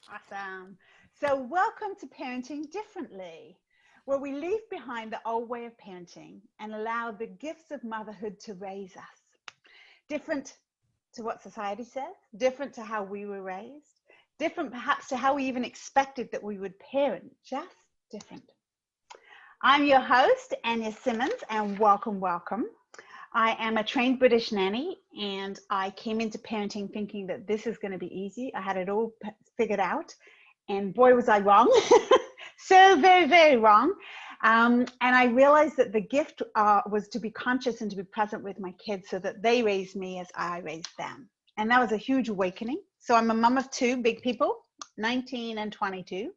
Awesome. So welcome to Parenting Differently, where we leave behind the old way of parenting and allow the gifts of motherhood to raise us. Different to what society says, different to how we were raised, different perhaps to how we even expected that we would parent, just different. I'm your host, Anya Simmons, and welcome. I am a trained British nanny, and I came into parenting thinking that this is going to be easy. I had it all figured out, and boy, was I wrong. So very wrong. And I realized that the gift was to be conscious and to be present with my kids so that they raised me as I raised them. And that was a huge awakening. So I'm a mom of two big people, 19 and 22.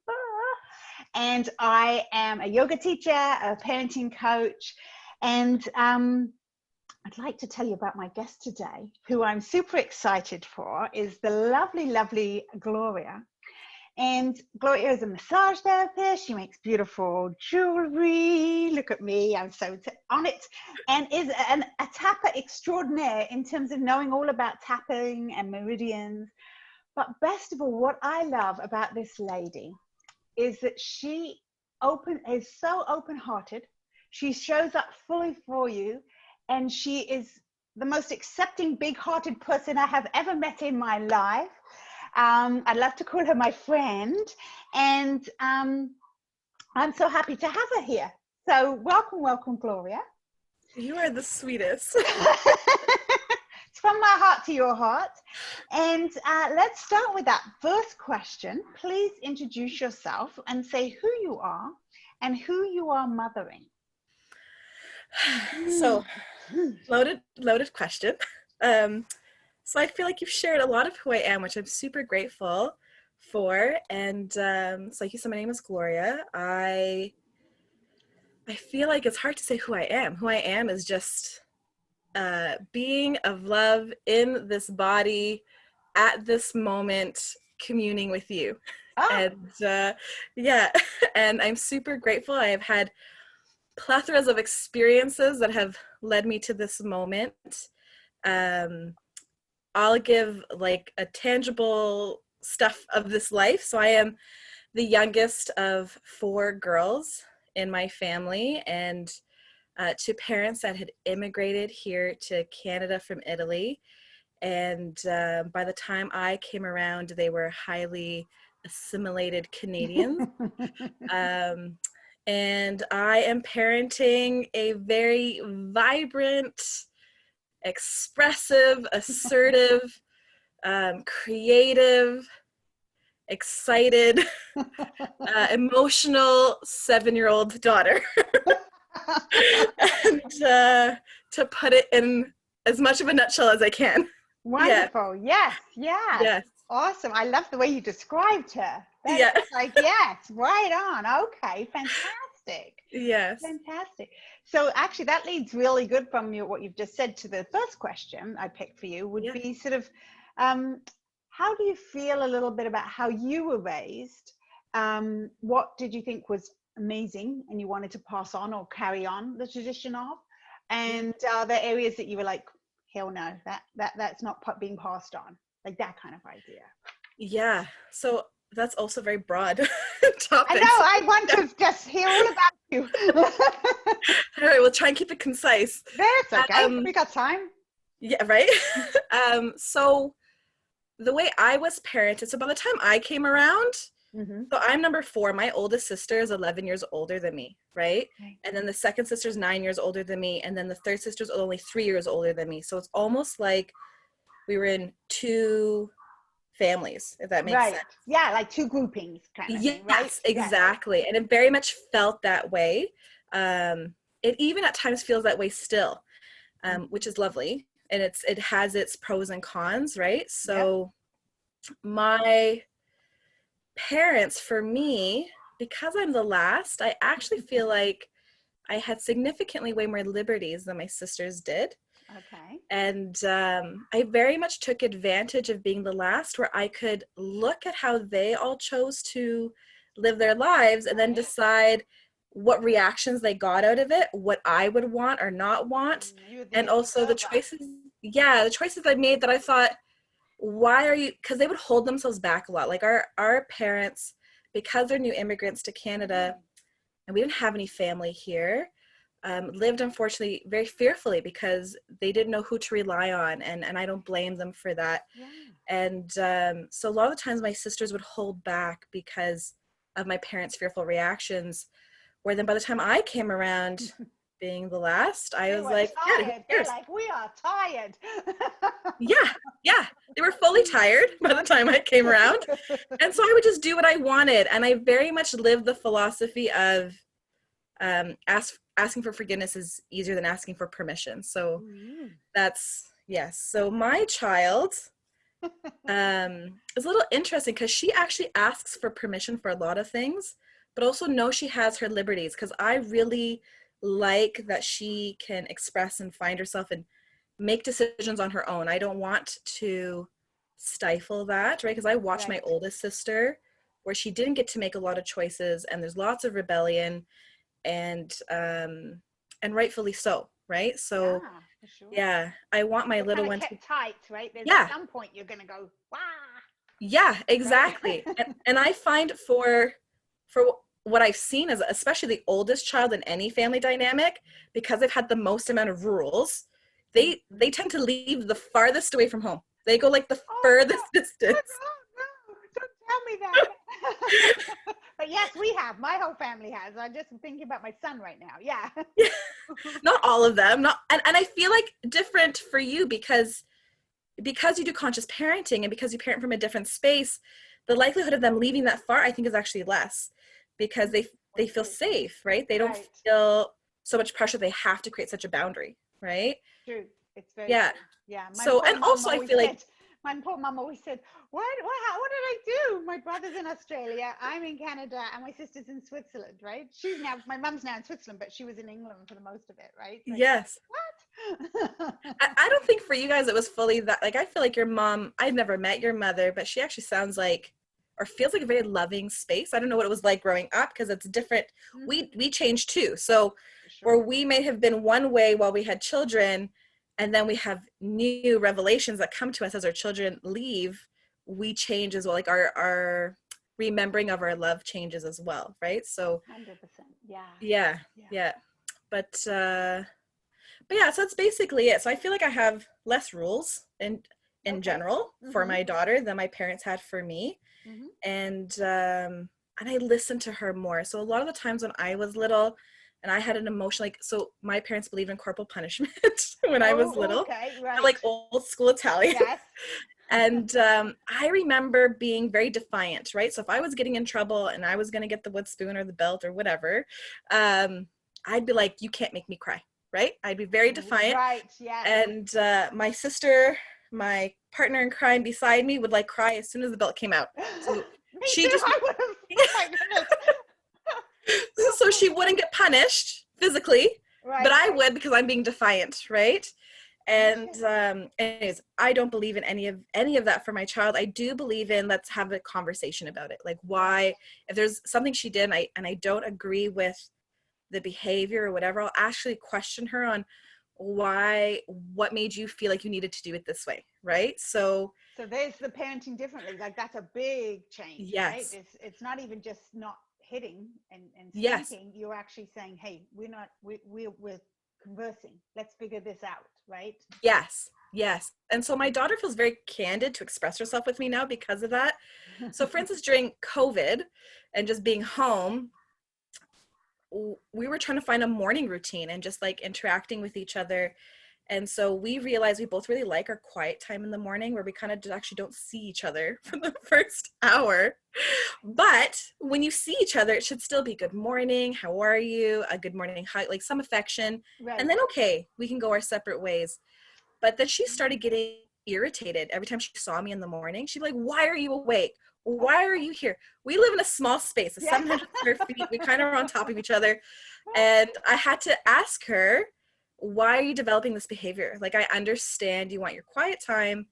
And I am a yoga teacher, a parenting coach, and I'd like to tell you about my guest today, who I'm super excited for, is the lovely Gloria. And Gloria is a massage therapist. She makes beautiful jewelry. Look at me, I'm so on it. And is a tapper extraordinaire in terms of knowing all about tapping and meridians. But best of all, what I love about this lady is that she is so open-hearted. She shows up fully for you. And she is the most accepting, big-hearted person I have ever met in my life. I'd love to call her my friend. And I'm so happy to have her here. So welcome, Gloria. You are the sweetest. It's from my heart to your heart. And let's start with that first question. Please introduce yourself and say who you are and who you are mothering. So, loaded question. So I feel like you've shared a lot of who I am, which I'm super grateful for. And so like you said, my name is Gloria. I feel like it's hard to say who I am. Who I am is just being of love in this body at this moment, communing with you. Oh. And yeah, and I'm super grateful. I have had plethoras of experiences that have led me to this moment. I'll give like a tangible stuff of this life. So I am the youngest of 4 girls in my family, and to parents that had immigrated here to Canada from Italy. And by the time I came around, they were highly assimilated Canadians. And I am parenting a very vibrant, expressive, assertive, creative, excited, emotional 7-year-old daughter. And to put it in as much of a nutshell as I can. Wonderful. Yeah. Yes. Awesome. I love the way you described her. That's like, yes, right on. Okay, fantastic. Yes. Fantastic. So actually that leads really good from what you've just said to the first question I picked for you would be sort of, how do you feel a little bit about how you were raised? What did you think was amazing and you wanted to pass on or carry on the tradition of? And are there areas that you were like, hell no, that's not being passed on, like that kind of idea? Yeah, so that's also very broad topic. I know, I want to just hear all about you. All right, we'll try and keep it concise. That's okay, we got time. Yeah, right? So the way I was parented, so by the time I came around, so I'm number 4. My oldest sister is 11 years older than me, right? And then the second sister is 9 years older than me. And then the third sister is only 3 years older than me. So it's almost like we were in 2 families, if that makes sense. Yeah, like 2 groupings kind of thing, right? Yes, exactly. And it very much felt that way. It even at times feels that way still, which is lovely. And it has its pros and cons, right? So my parents, for me, because I'm the last, I actually feel like I had significantly way more liberties than my sisters did. Okay. And I very much took advantage of being the last, where I could look at how they all chose to live their lives and then decide what reactions they got out of it, what I would want or not want. And also the choices I made that I thought, why are you, because they would hold themselves back a lot. Like our parents, because they're new immigrants to Canada, and we didn't have any family here, lived unfortunately very fearfully because they didn't know who to rely on, and I don't blame them for that. Yeah. And so a lot of the times my sisters would hold back because of my parents' fearful reactions, where then by the time I came around, being the last, I They was were like, yeah, who tired. They're cares? like, we are tired. Yeah, they were fully tired by the time I came around. And so I would just do what I wanted. And I very much lived the philosophy of asking for forgiveness is easier than asking for permission. So that's, yes. So my child is a little interesting because she actually asks for permission for a lot of things, but also knows she has her liberties, because I really like that she can express and find herself and make decisions on her own. I don't want to stifle that, right? Because I watched my oldest sister where she didn't get to make a lot of choices, and there's lots of rebellion, and rightfully so, right? So for sure. yeah, I want my They're little kind one of kept tight, right? There's yeah, at some point you're gonna go, wow. yeah, exactly. Right? And I find for what I've seen as especially the oldest child in any family dynamic, because they've had the most amount of rules, they tend to leave the farthest away from home. They go like the furthest distance. No, don't tell me that. But yes, we have. My whole family has. I'm just thinking about my son right now. Yeah. Not all of them. Not, and I feel like different for you because you do conscious parenting and because you parent from a different space, the likelihood of them leaving that far, I think, is actually less, because they feel safe, right? They don't feel so much pressure. They have to create such a boundary, right? True. It's very true. Yeah. So, and also I feel like my poor mom always said, what did I do? My brother's in Australia, I'm in Canada, and my sister's in Switzerland, right? My mom's now in Switzerland, but she was in England for the most of it, right? Like, yes. What? I don't think for you guys it was fully that. Like, I feel like your mom, I've never met your mother, but she actually sounds like, or feels like, a very loving space. I don't know what it was like growing up, because it's different. We changed too. So where we may have been one way while we had children, and then we have new revelations that come to us as our children leave, we change as well. Like our remembering of our love changes as well, right? So 100%. Yeah. But yeah, so that's basically it. So I feel like I have less rules in general for my daughter than my parents had for me. And I listen to her more. So a lot of the times when I was little and I had an emotion, like, so my parents believed in corporal punishment when I was little. Like old school Italian. Yes. And I remember being very defiant, right? So if I was getting in trouble and I was going to get the wood spoon or the belt or whatever, I'd be like, you can't make me cry, right? I'd be very defiant. Right, yeah. And my sister, my partner in crime beside me, would like cry as soon as the belt came out. So me too, I would have. Oh my goodness. So she wouldn't get punished physically, but I would, because I'm being defiant, right? And anyways, I don't believe in any of that for my child. I do believe in, let's have a conversation about it. Like, why, if there's something she did and I don't agree with the behavior or whatever, I'll actually question her on why, what made you feel like you needed to do it this way, right? So there's the parenting differently. Like, that's a big change, right? It's not even just not hitting and spanking. You're actually saying, hey, we're conversing. Let's figure this out, right? Yes. And so my daughter feels very candid to express herself with me now because of that. So for instance, during COVID and just being home, we were trying to find a morning routine and just like interacting with each other. And so we realized we both really like our quiet time in the morning, where we kind of actually don't see each other for the first hour. But when you see each other, it should still be good morning, how are you, a good morning hug, like some affection. And then, okay, we can go our separate ways. But then she started getting irritated every time she saw me in the morning. She'd be like, why are you awake? Why are you here? We live in a small space, 700 square feet. We kind of are on top of each other. And I had to ask her, why are you developing this behavior? Like, I understand you want your quiet time,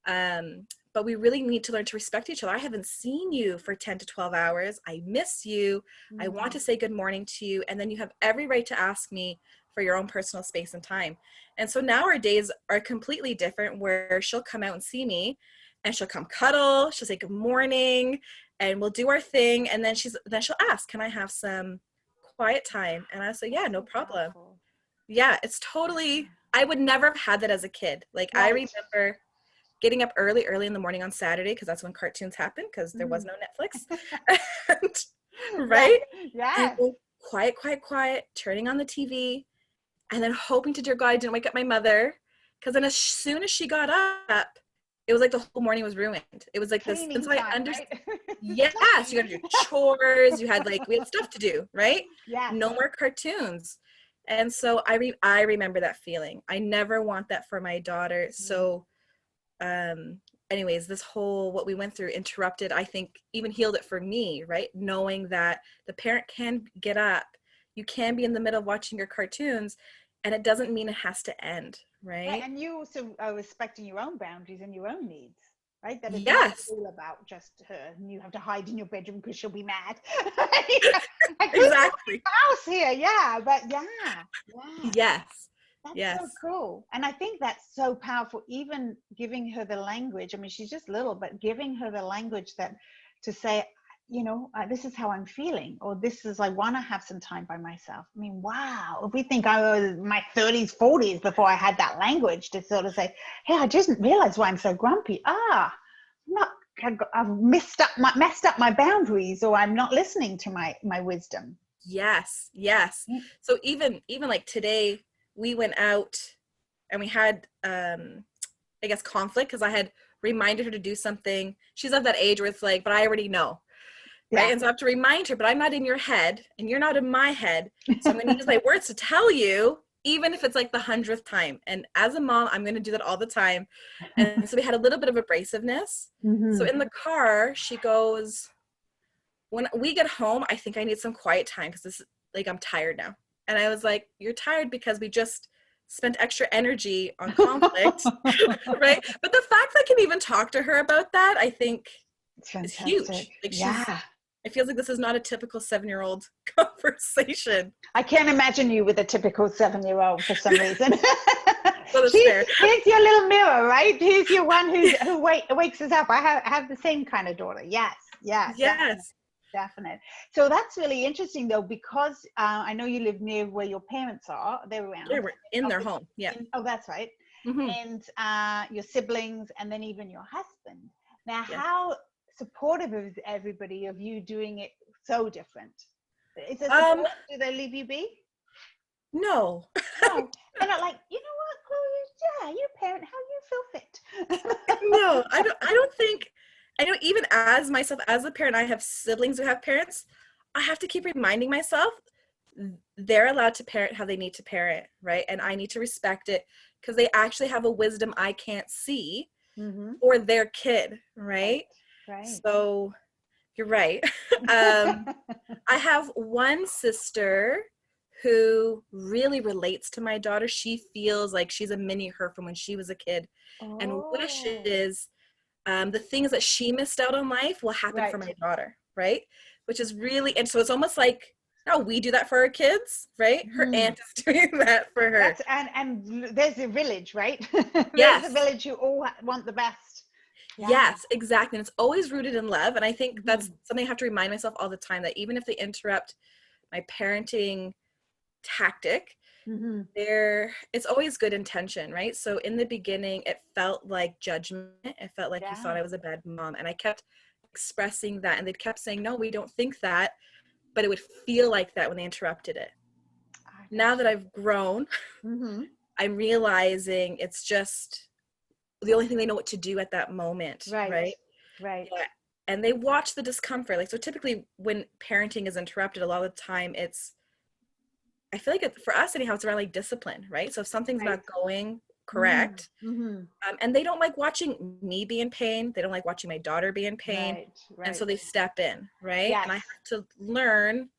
but we really need to learn to respect each other. I haven't seen you for 10 to 12 hours. I miss you. I want to say good morning to you. And then you have every right to ask me for your own personal space and time. And so now our days are completely different, where she'll come out and see me and she'll come cuddle, she'll say good morning, and we'll do our thing, and then she'll ask, can I have some quiet time? And I say, yeah, no problem. Yeah, it's totally, I would never have had that as a kid. Like, I remember getting up early in the morning on Saturday, because that's when cartoons happen, because there was no Netflix. And, right? Yeah. And quiet, turning on the TV, and then hoping to dear God I didn't wake up my mother, because then as soon as she got up, it was like the whole morning was ruined. It was like Cleaning this, until I time, understood. right? Yes, you had to do chores. You had we had stuff to do, right? Yeah. No more cartoons. And so I remember that feeling. I never want that for my daughter. So, anyways, this whole, what we went through interrupted, I think, even healed it for me, right? Knowing that the parent can get up, you can be in the middle of watching your cartoons, and it doesn't mean it has to end, right? And you also are respecting your own boundaries and your own needs, right? That it's Yes. not all about just her, and you have to hide in your bedroom because she'll be mad. Exactly. House here, yeah, but yeah. Yes. That's so cool. And I think that's so powerful, even giving her the language. I mean, she's just little, but giving her the language that to say, you know, this is how I'm feeling, or this is, I want to have some time by myself. I mean, wow. If we think I was in my 30s, 40s before I had that language to sort of say, hey, I just realized why I'm so grumpy. I've messed up my boundaries, or I'm not listening to my wisdom. Yes. So even like today, we went out and we had, I guess, conflict, because I had reminded her to do something. She's of that age where it's like, but I already know. Right. And so I have to remind her, but I'm not in your head and you're not in my head. So I'm going to use my words to tell you, even if it's like the 100th time. And as a mom, I'm going to do that all the time. And so we had a little bit of abrasiveness. So in the car, she goes, when we get home, I think I need some quiet time, because this is like, I'm tired now. And I was like, you're tired because we just spent extra energy on conflict. Right. But the fact that I can even talk to her about that, I think, is huge. Like, it feels like this is not a typical 7-year-old conversation. I can't imagine you with a typical 7-year-old for some reason. Well, here's your little mirror, right? Here's your one who wakes us up. I have the same kind of daughter. Yes. Definite. So that's really interesting, though, because I know you live near where your parents are. They're around. They were in their home. Yeah. That's right. And your siblings, and then even your husband. Now, how supportive is everybody of you doing it so different? Is there support? Do they leave you be? No. No. They're not like, you know what, Gloria? Yeah, you parent how you feel fit. No, I don't think. I know, even as myself, as a parent, I have siblings who have parents. I have to keep reminding myself they're allowed to parent how they need to parent, right? And I need to respect it, because they actually have a wisdom I can't see for their kid, right? So you're right. I have one sister who really relates to my daughter. She feels like she's a mini her from when she was a kid, and wishes the things that she missed out on life will happen for my daughter, right? Which is really, and so it's almost like, no, we do that for our kids, right? Her aunt is doing that for her. And there's a village, right? Yes. There's a village who all want the best. Yes, exactly. And it's always rooted in love. And I think that's something I have to remind myself all the time, that even if they interrupt my parenting tactic, it's always good intention, right? So in the beginning, it felt like judgment. It felt like you thought I was a bad mom. And I kept expressing that, and they kept saying, no, we don't think that. But it would feel like that when they interrupted it. Now that I've grown, I'm realizing it's just the only thing they know what to do at that moment, right? Yeah. And they watch the discomfort. Like, so typically when parenting is interrupted, a lot of the time I feel like for us anyhow, it's around like discipline, right? So if something's not going correct, and they don't like watching me be in pain, they don't like watching my daughter be in pain, and so they step in, right? And I have to learn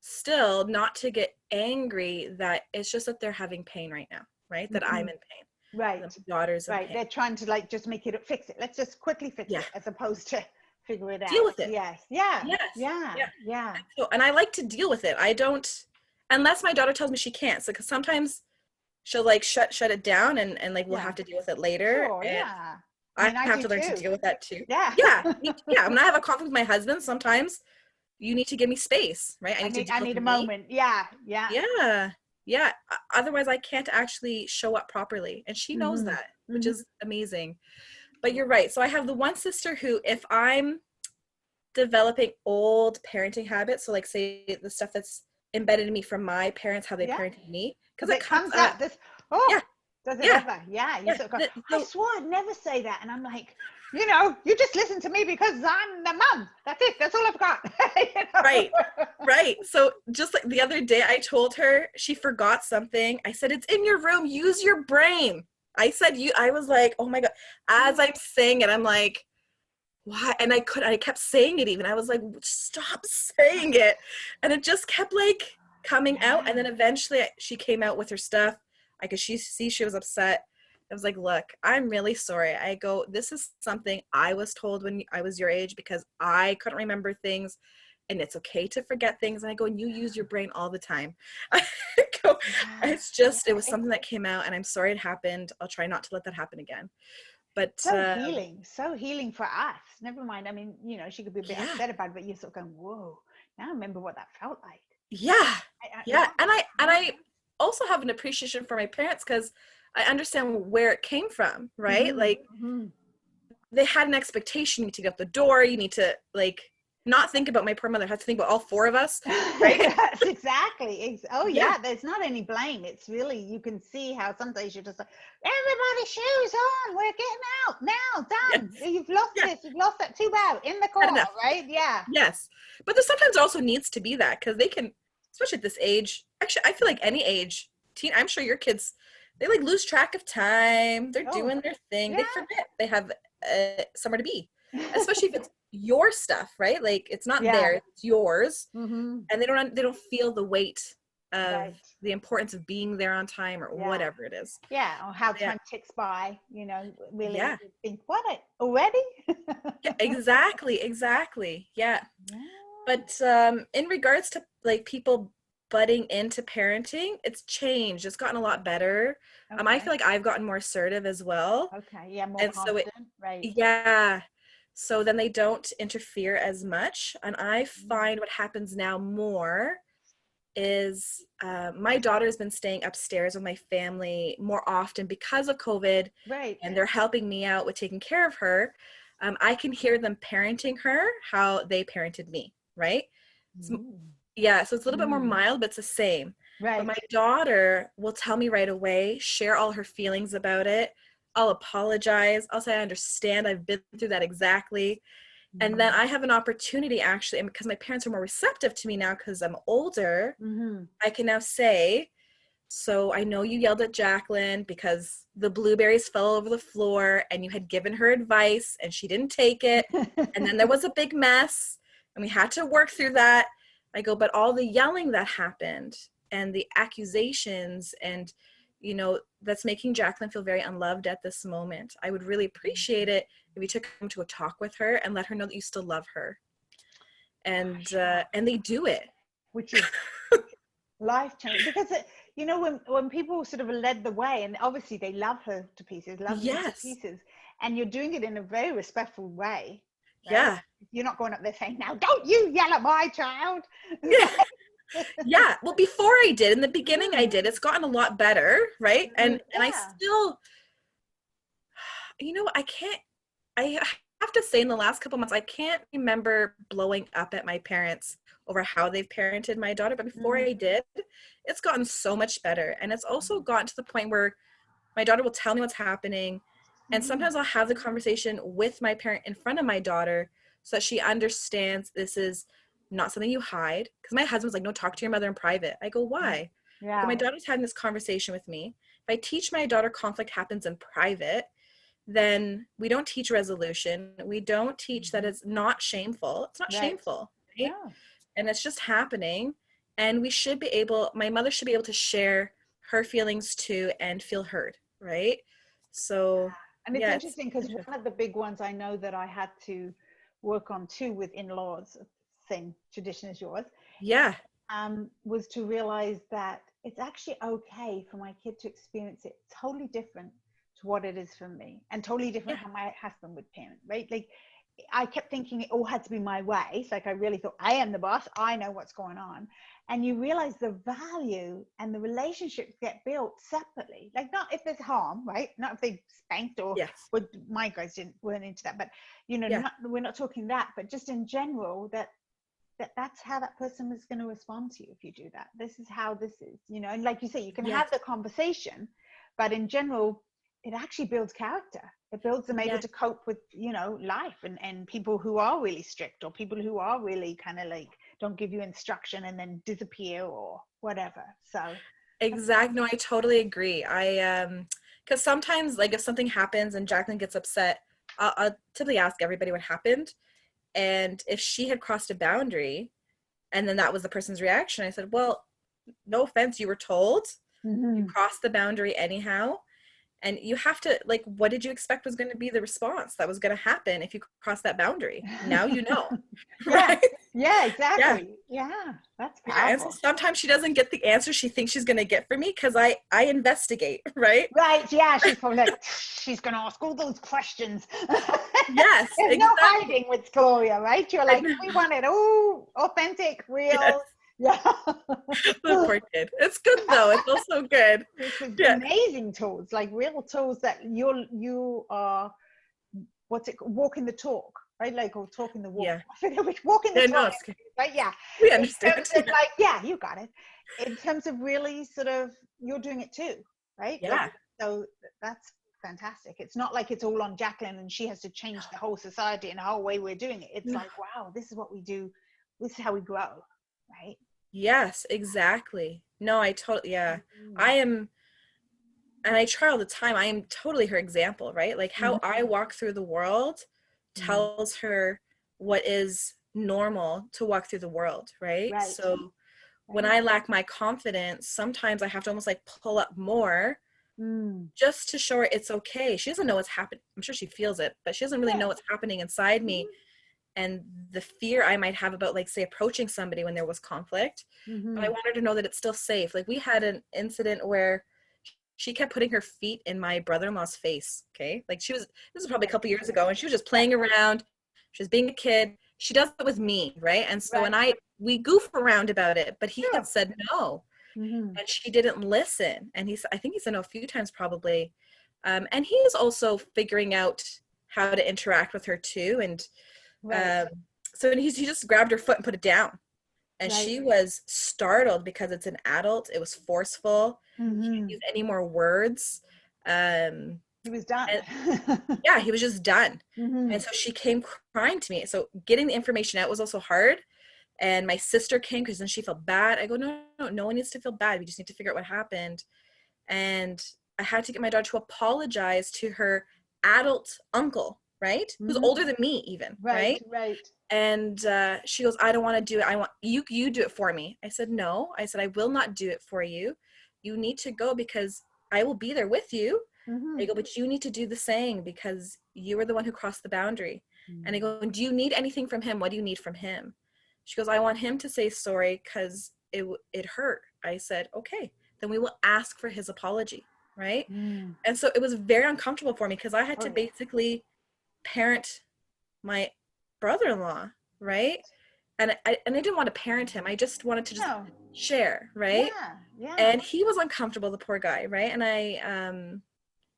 still not to get angry that it's just that they're having pain right now, right? That I'm in pain. Right. The daughter's in pain. They're trying to like just make it, fix it. Let's just quickly fix it, as opposed to figure it out. Deal with it. Yes. And I like to deal with it. I don't, unless my daughter tells me she can't. So, because sometimes she'll like shut it down, and like we'll have to deal with it later. Sure, I mean, I have do to learn to too. deal with that too. Yeah. Yeah. Yeah. When I have a conflict with my husband, sometimes you need to give me space, right? I need to I deal with need a me. moment. Yeah. Yeah. Yeah. Yeah. Otherwise I can't actually show up properly. And she knows Mm-hmm. that, which Mm-hmm. is amazing. But you're right. So I have the one sister who, if I'm developing old parenting habits, so like say the stuff that's embedded in me from my parents, how they Yeah. parented me, because If it it comes comes up. up, this, oh, Yeah. does it Yeah. ever? Yeah. You Yeah. sort of go, I So swore I'd never say that. And I'm like, you just listen to me because I'm the mum. That's it. That's all I've got. right. Right. So just like the other day I told her she forgot something. I said, it's in your room. Use your brain. I was like, oh my God. As I'm saying it, I'm like, why? And I kept saying it even. I was like, stop saying it. And it just kept like coming out. And then eventually she came out with her stuff. I could see she was upset. I was like, look, I'm really sorry. I go, this is something I was told when I was your age because I couldn't remember things and it's okay to forget things. And I go, and you use your brain all the time. I go, it's just, it was something that came out and I'm sorry it happened. I'll try not to let that happen again. But so healing for us. Never mind. I mean, she could be a bit yeah. upset about it, but you're sort of going, whoa, now I remember what that felt like. Yeah. Yeah. And I also have an appreciation for my parents because I understand where it came from, right? Mm-hmm. Like Mm-hmm. they had an expectation. You need to get out the door. You need to like not think about my poor mother. I have to think about all four of us, right? Yes, exactly. Oh Yeah. yeah, there's not any blame. It's really, you can see how some days you're just like, everybody shoes on, we're getting out now, Yes. done. You've lost Yeah. this, you've lost that, too bad, in the Had car, enough. right? Yeah. Yes. But there sometimes also needs to be that because they can, especially at this age, actually, I feel like any age, I'm sure your kids, they like lose track of time. They're Oh, doing their thing. yeah. They forget they have somewhere to be, especially if it's your stuff, right? Like it's not Yeah. theirs, it's yours. Mm-hmm. And they don't feel the weight of Right. the importance of being there on time or Yeah. whatever it is. Yeah. Or how Yeah. time ticks by, really Yeah. think, already? Yeah, exactly. Yeah. Yeah. But in regards to like people butting into parenting, it's changed. It's gotten a lot better. I Okay. feel like I've gotten more assertive as well. Okay. Yeah. More And so confident. Right. yeah. So then they don't interfere as much. And I find what happens now more is my daughter's been staying upstairs with my family more often because of COVID. Right. And they're helping me out with taking care of her. I can hear them parenting her how they parented me, right? Yeah, so it's a little bit more mild, but it's the same. But Right. my daughter will tell me right away, share all her feelings about it. I'll apologize. I'll say, I understand. I've been through that exactly. And then I have an opportunity actually, and because my parents are more receptive to me now because I'm older, I can now say, so I know you yelled at Jacqueline because the blueberries fell over the floor and you had given her advice and she didn't take it. And then there was a big mess and we had to work through that. I go, but all the yelling that happened and the accusations and, that's making Jacqueline feel very unloved at this moment. I would really appreciate it if you took them to a talk with her and let her know that you still love her. And they do it. Which is life changing because when people sort of led the way, and obviously they love her to pieces, love me to pieces, and you're doing it in a very respectful way, right? Yeah. You're not going up there saying, now don't you yell at my child. Yeah. Yeah. Well, before I did, in the beginning I did. It's gotten a lot better, right? And I still, I have to say in the last couple months, I can't remember blowing up at my parents over how they've parented my daughter. But before I did, it's gotten so much better. And it's also gotten to the point where my daughter will tell me what's happening. And sometimes I'll have the conversation with my parent in front of my daughter so that she understands this is not something you hide. Because my husband's like, no, talk to your mother in private. I go, why? Yeah. But my daughter's having this conversation with me. If I teach my daughter conflict happens in private, then we don't teach resolution. We don't teach that it's not shameful. It's not shameful, right? Yeah. And it's just happening. And my mother should be able to share her feelings too and feel heard, right? So, and it's interesting because one of the big ones I know that I had to work on too with in-laws, same tradition as yours. Yeah. Was to realize that it's actually okay for my kid to experience it totally different to what it is for me, and totally different Yeah. how my husband would parent, right? Like I kept thinking it all had to be my way. It's like I really thought I am the boss, I know what's going on. And you realize the value and the relationships get built separately. Like not if there's harm, right? Not if they spanked or Yes. would, my guys weren't into that, but you know, Yeah. we're not talking that, but just in general that's how that person is going to respond to you if you do that. This is how this is, you know. And like you say, you can Yes. have the conversation, but in general it actually builds character. It builds them able Yes. to cope with, you know, life, and people who are really strict, or people who are really kind of like don't give you instruction and then disappear or whatever. So Exactly. No, I totally agree. Because sometimes, like, if something happens and Jacqueline gets upset, I'll typically ask everybody what happened. And if she had crossed a boundary and then that was the person's reaction, I said, well, no offense, you were told, you mm-hmm. crossed the boundary anyhow. And you have to, like, what did you expect was going to be the response that was going to happen if you cross that boundary? Now you know, Yeah, right? yeah, Yeah. exactly. Yeah, that's Yeah. And so powerful. sometimes she doesn't get the answer she thinks she's going to get from me because I investigate, right? Right, yeah, she's probably like, she's going to ask all those questions. Yes, There's no exactly. hiding with Gloria, right? You're I like, know. we want it all authentic, Yes, real. Yeah. the poor kid. It's good though. It's also good. This is Yeah. amazing tools, like real tools that you are, what's it called? Walking the talk, right? Like, or talking the walk. Yeah. I forget which, walking the Yeah, no, talk, it's good. right? Yeah. We In understand. terms of like, yeah, you got it. In terms of really sort of, you're doing it too, right? Like, Yeah. so that's fantastic. It's not like it's all on Jacqueline and she has to change the whole society and the whole way we're doing it. It's like, wow, this is what we do. This is how we grow, right? Yes, exactly. No, I totally, yeah. I Mm-hmm. am, and I try all the time. I am totally her example, right? Like how I Mm-hmm. walk through the world tells her what is normal to walk through the world, right? Right. So when Right. I lack my confidence, sometimes I have to almost like pull up more Mm. just to show her it's okay. She doesn't know what's happening. I'm sure she feels it, but she doesn't really Yeah. know what's happening inside me. Mm-hmm. And the fear I might have about, like, say, approaching somebody when there was conflict. But I Mm-hmm. want her to know that it's still safe. Like, we had an incident where she kept putting her feet in my brother-in-law's face. Okay. Like, this was probably a Right. couple years ago, and she was just Yeah. playing around. She was being a kid. She does it with me. Right. And so Right. we goof around about it, but he had Sure. said no. Mm-hmm. And she didn't listen. And I think he said no a few times probably. And he's also figuring out how to interact with her too. And Right. um, so he just grabbed her foot and put it down. And Right. she was startled because it's an adult. It was forceful. He didn't Mm-hmm. use any more words. Um, He was done. and yeah, he was just done. Mm-hmm. And so she came crying to me. So getting the information out was also hard. And my sister came because then she felt bad. I go, no one needs to feel bad. We just need to figure out what happened. And I had to get my daughter to apologize to her adult uncle, right? Who's Mm-hmm. older than me even, Right. right? Right. And she goes, I don't want to do it. I want you do it for me. I said, no. I said, I will not do it for you. You need to go because I will be there with you. Mm-hmm. I go, but you need to do the same because you were the one who crossed the boundary. And I go, do you need anything from him? What do you need from him? She goes, I want him to say sorry because it hurt. I said, okay, then we will ask for his apology, right? Mm. And so it was very uncomfortable for me because I had Oh to yeah. basically parent my brother-in-law, right? And I didn't want to parent him. I just wanted to just No. share, right? Yeah. Yeah. And he was uncomfortable, the poor guy, right? And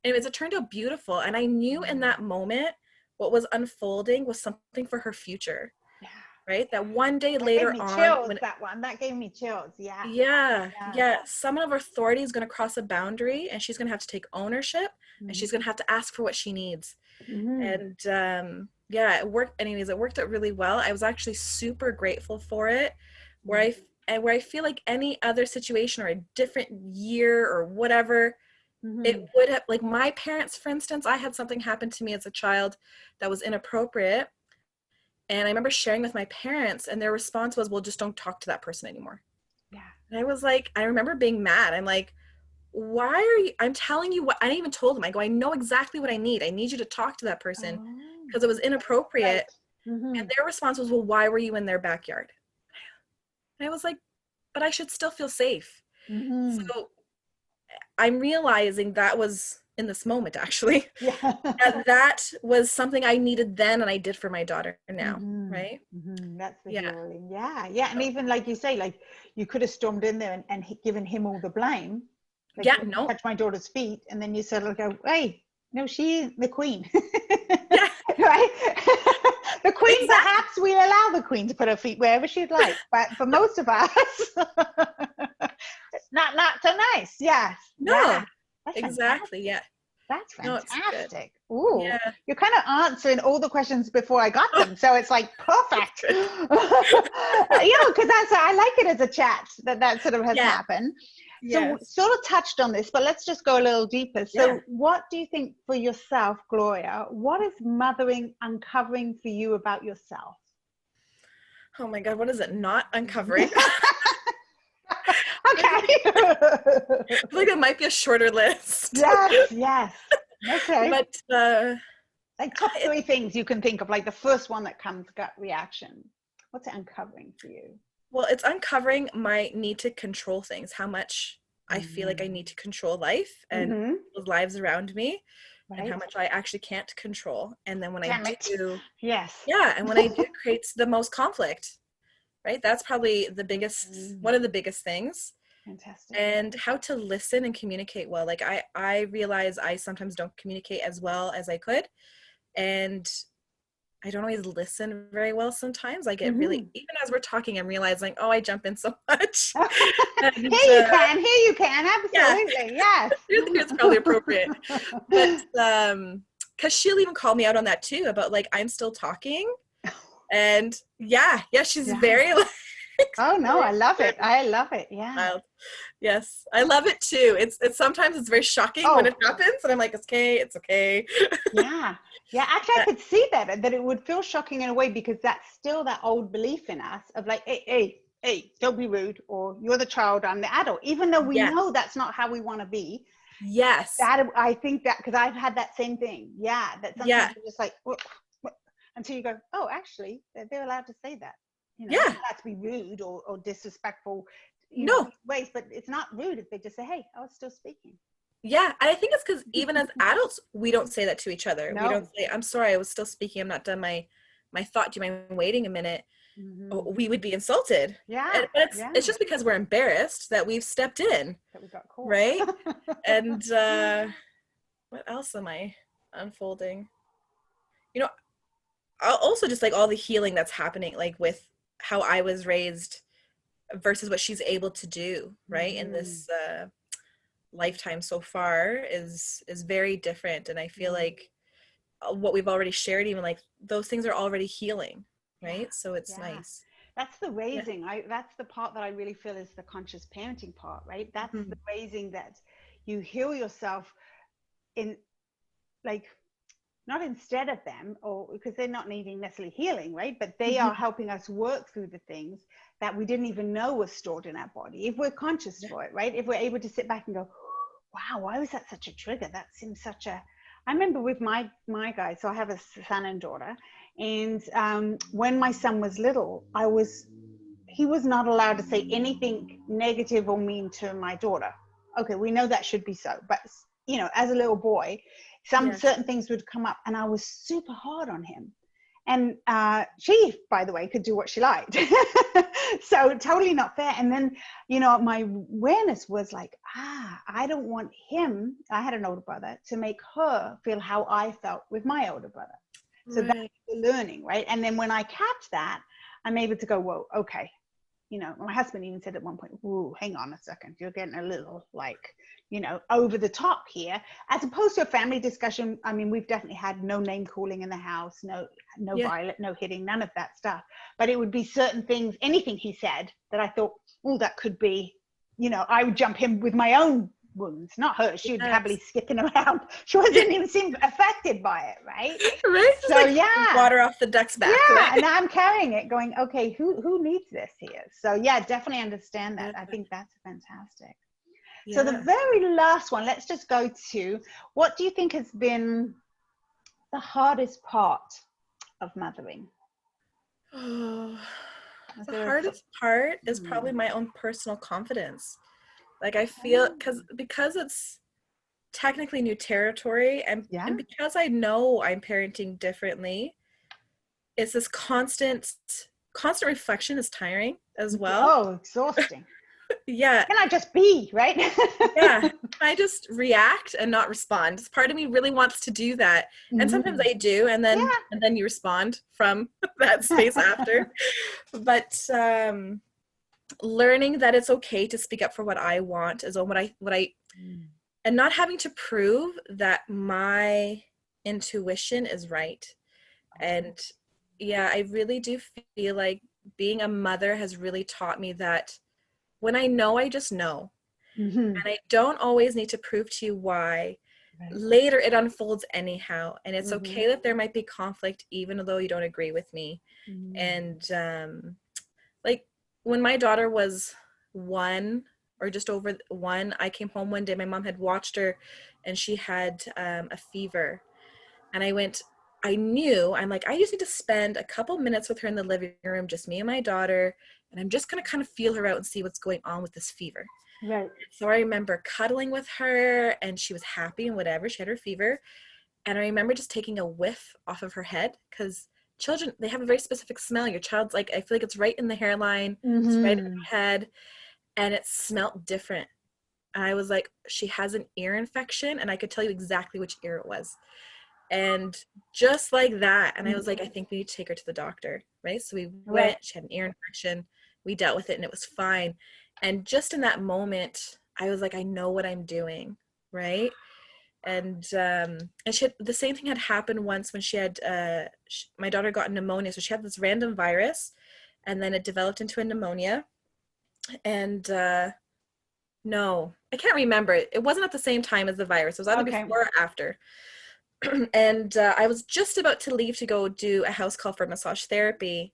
anyways, it turned out beautiful. And I knew in that moment what was unfolding was something for her future, Yeah. right? That one day That gave later me on, chills. That one. That gave me chills. Yeah. Yeah. yeah, someone of authority is going to cross a boundary and she's going to have to take ownership and Mm-hmm. she's going to have to ask for what she needs. Mm-hmm. And yeah, it worked. Anyways, it worked out really well. I was actually super grateful for it, where I feel like any other situation or a different year or whatever, Mm-hmm. it would have, like my parents, for instance, I had something happen to me as a child that was inappropriate. And I remember sharing with my parents and their response was, well, just don't talk to that person anymore. Yeah. And I was like, I remember being mad. I'm like, why are you, I'm telling you what, I didn't even told them. I go, I know exactly what I need. I need you to talk to that person Oh. because it was inappropriate. Right. Mm-hmm. And their response was, well, why were you in their backyard? And I was like, but I should still feel safe. Mm-hmm. So I'm realizing that was in this moment, actually. Yeah. That was something I needed then and I did for my daughter now, right? That's the Yeah. healing. Yeah. And even like you say, like you could have stormed in there and given him all the blame. Like, Yeah, don't no. touch my daughter's feet. And then you sort of go, hey, no, she's the queen. Yeah. Right? The queen, Exactly. perhaps we allow the queen to put her feet wherever she'd like. But for most of us, not so nice. Yes. No. Yeah. That's Exactly. fantastic. Yeah. That's No, it's good. fantastic. Ooh, Yeah. you're kind of answering all the questions before I got them. So it's like perfect. Good. Because I like it as a chat that sort of has Yeah. happened. So Yes. sort of touched on this, but let's just go a little deeper. So Yeah. what do you think for yourself, Gloria? What is mothering uncovering for you about yourself? Oh my God, what is it not uncovering? Okay. I feel like it might be a shorter list. Yes. Okay. But Like top 3 things you can think of, like the first one that comes, gut reaction. What's it uncovering for you? well, it's uncovering my need to control things, how much I feel like I need to control life and the lives around me, and how Right. much I actually can't control. And then when Damn I it. do, Yes. yeah, and when I do, it creates the most conflict, right? That's probably the biggest, one of the biggest things. Fantastic. And how to listen and communicate well. Like I realize I sometimes don't communicate as well as I could, and I don't always listen very well sometimes. I get really, even as we're talking, I'm realizing, oh, I jump in so much. And, Here you can, absolutely, yeah. yes. It's probably appropriate. But because she'll even call me out on that too, about like, I'm still talking. And yeah, she's very like, oh no, I love it. Yeah. wild. Yes, I love it too. It's sometimes it's very shocking when it happens, and I'm like, it's okay. Yeah. Actually, I could see that it would feel shocking in a way, because that's still that old belief in us of like, hey, don't be rude, or you're the child, I'm the adult, even though we know that's not how we want to be. Yes. That I think that, because I've had that same thing. Yeah. That sometimes you're just like, what? Until you go, oh, actually, they're allowed to say that. They're not allowed to be rude or disrespectful, ways, but it's not rude if they just say, hey, I was still speaking. Yeah, and I think it's because even as adults, we don't say that to each other. No. We don't say, I'm sorry, I was still speaking. I'm not done my thought. Do you mind waiting a minute? We would be insulted. Yeah. But it's just because we're embarrassed that we've stepped in. That we got caught. Right? And what else am I unfolding? Also just like all the healing that's happening, like with how I was raised versus what she's able to do, right? In this lifetime so far is very different. And I feel like what we've already shared, even like those things are already healing, right? So it's nice. That's the raising. That's the part that I really feel is the conscious parenting part, right? That's the raising, that you heal yourself in, like, not instead of them, or because they're not needing necessarily healing, right? But they are helping us work through the things that we didn't even know were stored in our body. If we're conscious for it, right? If we're able to sit back and go, wow, why was that such a trigger? That seems such a, I remember with my guys, so I have a son and daughter, and when my son was little, he was not allowed to say anything negative or mean to my daughter. Okay, we know that should be so, but as a little boy, certain things would come up, and I was super hard on him. And she, by the way, could do what she liked. So totally not fair. And then, my awareness was like, I don't want him, I had an older brother, to make her feel how I felt with my older brother. So that's the learning, right? And then when I catch that, I'm able to go, whoa, okay. My husband even said at one point, "Ooh, hang on a second, you're getting a little over the top here," as opposed to a family discussion. I mean, we've definitely had no name calling in the house, no violent, no hitting, none of that stuff. But it would be certain things, anything he said that I thought, oh, that could be, I would jump in with my own wounds, not her. She would happily skipping around. She wasn't even seem affected by it, right? Right. So like water off the duck's back. Yeah, right? and I'm carrying it, going, okay, who needs this here? So definitely understand that. I think that's fantastic. So the very last one, let's just go to, what do you think has been the hardest part of mothering? The hardest part is probably my own personal confidence. Like I feel because it's technically new territory, and because I know I'm parenting differently, it's this constant reflection is tiring as well. Oh, exhausting. Yeah. Can I just be, right? Yeah. I just react and not respond. Part of me really wants to do that. And sometimes I do, and then you respond from that space after. But learning that it's okay to speak up for what I want is what I and not having to prove that my intuition is right. And yeah, I really do feel like being a mother has really taught me that when I know, I just know. And I don't always need to prove to you why. Later it unfolds anyhow. And it's okay that there might be conflict even though you don't agree with me. And like when my daughter was 1 or just over 1, I came home one day, my mom had watched her and she had a fever. And I'm like, I just need to spend a couple minutes with her in the living room, just me and my daughter. And I'm just going to kind of feel her out and see what's going on with this fever. Right. So I remember cuddling with her and she was happy and whatever. She had her fever. And I remember just taking a whiff off of her head because children, they have a very specific smell. Your child's like, I feel like it's right in the hairline, it's right in the head, and it smelled different. And I was like, she has an ear infection, and I could tell you exactly which ear it was. And just like that, and I was like, I think we need to take her to the doctor, right? So we went, she had an ear infection, we dealt with it, and it was fine. And just in that moment, I was like, I know what I'm doing, right? And she had, the same thing had happened once when she had, my daughter got pneumonia. So she had this random virus, and then it developed into a pneumonia. And no, I can't remember. It wasn't at the same time as the virus. It was either before or after. And I was just about to leave to go do a house call for massage therapy.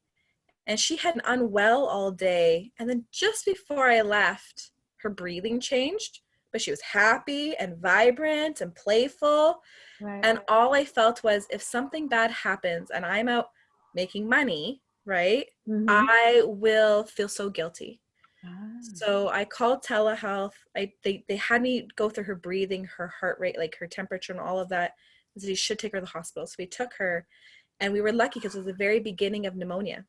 And she had been unwell all day. And then just before I left, her breathing changed. But she was happy and vibrant and playful. And all I felt was, if something bad happens and I'm out making money, right, I will feel so guilty. So I called telehealth. They had me go through her breathing, her heart rate, like her temperature and all of that. And so you should take her to the hospital. So we took her, and we were lucky because it was the very beginning of pneumonia.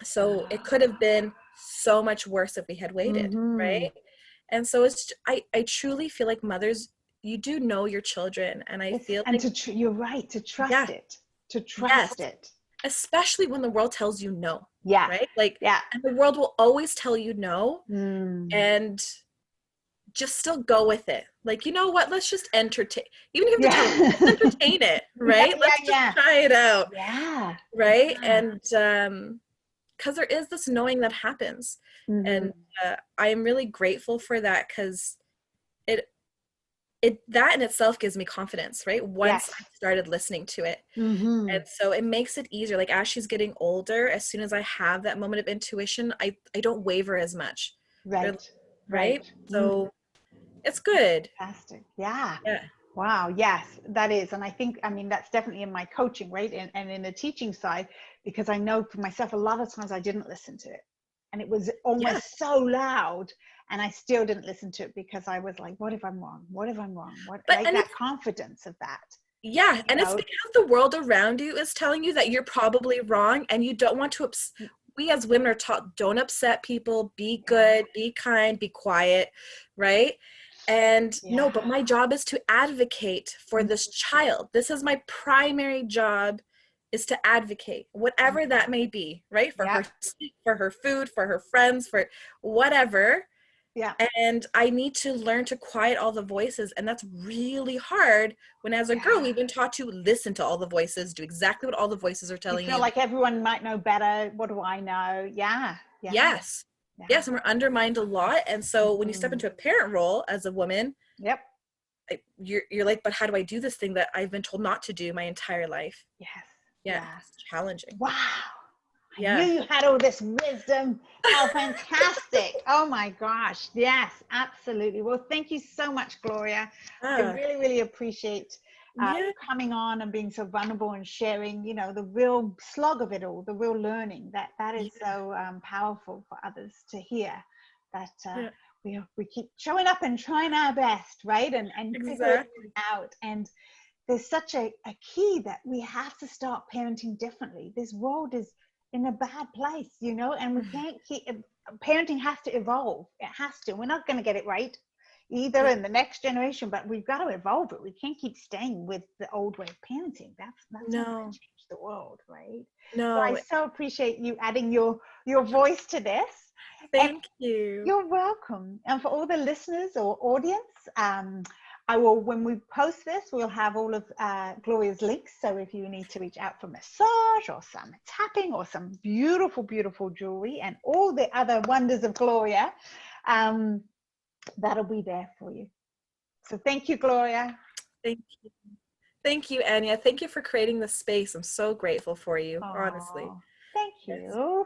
So it could have been so much worse if we had waited, right? And so I truly feel like mothers, you do know your children, and I feel and like you're right, to trust it, to trust it, especially when the world tells you no. Yeah. Right? Like, and the world will always tell you no, and just still go with it. Like, you know what? Let's just entertain. Even if you have to tell them, let's entertain it, right? Let's just try it out. Yeah. Right? And because there is this knowing that happens, and I am really grateful for that, because that in itself gives me confidence, right? Once I started listening to it. And so it makes it easier. Like, as she's getting older, as soon as I have that moment of intuition, I don't waver as much. Right. So it's good. Fantastic. Yeah. Wow. Yes, that is. And I think, I mean, that's definitely in my coaching, right? And in the teaching side, because I know for myself, a lot of times I didn't listen to it. And it was almost so loud, and I still didn't listen to it because I was like, what if I'm wrong? What if I'm wrong? Like that confidence of that. Yeah. And it's because the world around you is telling you that you're probably wrong, and you don't want to, we as women are taught, don't upset people, be good, be kind, be quiet, right? And no, but my job is to advocate for this child. This is my primary job, is to advocate, whatever that may be, right? For her sleep, for her food, for her friends, for whatever. Yeah. And I need to learn to quiet all the voices. And that's really hard when, as a girl, we've been taught to listen to all the voices, do exactly what all the voices are telling you. Feel like everyone might know better. What do I know? Yes. And we're undermined a lot. And so when you step into a parent role as a woman, you're like, but how do I do this thing that I've been told not to do my entire life? It's challenging. Wow. I knew you had all this wisdom. How fantastic. Oh my gosh. Yes, absolutely. Well, thank you so much, Gloria. I really, really appreciate coming on and being so vulnerable and sharing, you know, the real slog of it all, the real learning. That is so powerful for others to hear, that we keep showing up and trying our best, right? And figuring Exactly. it out. And there's such a key that we have to start parenting differently. This world is in a bad place, you know, and we can't keep, parenting has to evolve. It has to. We're not going to get it right either in the next generation, but we've got to evolve it. We can't keep staying with the old way of parenting. That's not going to change the world, right? So I No. so appreciate you adding your voice to this. Thank you. You're welcome. And for all the listeners or audience, I will, when we post this, we'll have all of Gloria's links. So if you need to reach out for massage or some tapping or some beautiful, beautiful jewelry and all the other wonders of Gloria, that'll be there for you. So thank you, Gloria. Thank you. Thank you, Anya. Thank you for creating this space. I'm so grateful for you, honestly. Thank you.